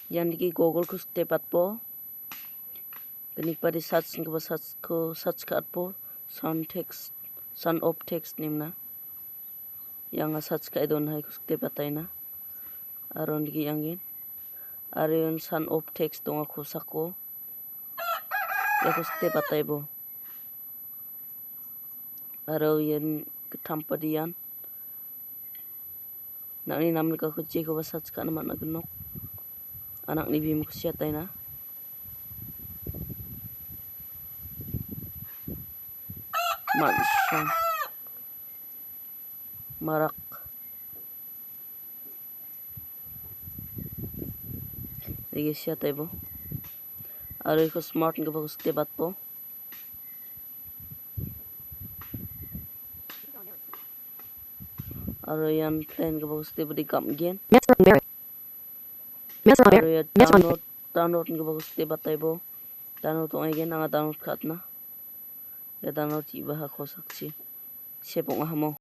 Yan digi Google ko tepat po. Kanik pa di search kat po. Sound of text nimna. Yang search ka idon hay ko tepat tay na. Aron digi angin. Aron sound of text dong ako sako. Ya ko tepat tay bo. Aro yan ketampa diyan. Nak ni nam ka ko ko search ka naman nagnok. Anak ni bim ko siya tay na. Mansang marak lagi siya tayo bo. Aroy ko smart nga ba ko tebat po. Aroy yan plan nga ba ko tebat di kam gen. Aroy download nga ba ko tebat tayo bo. Download to ngayon nga download kat na. Ya download iba ako saksi. Siya po nga mo.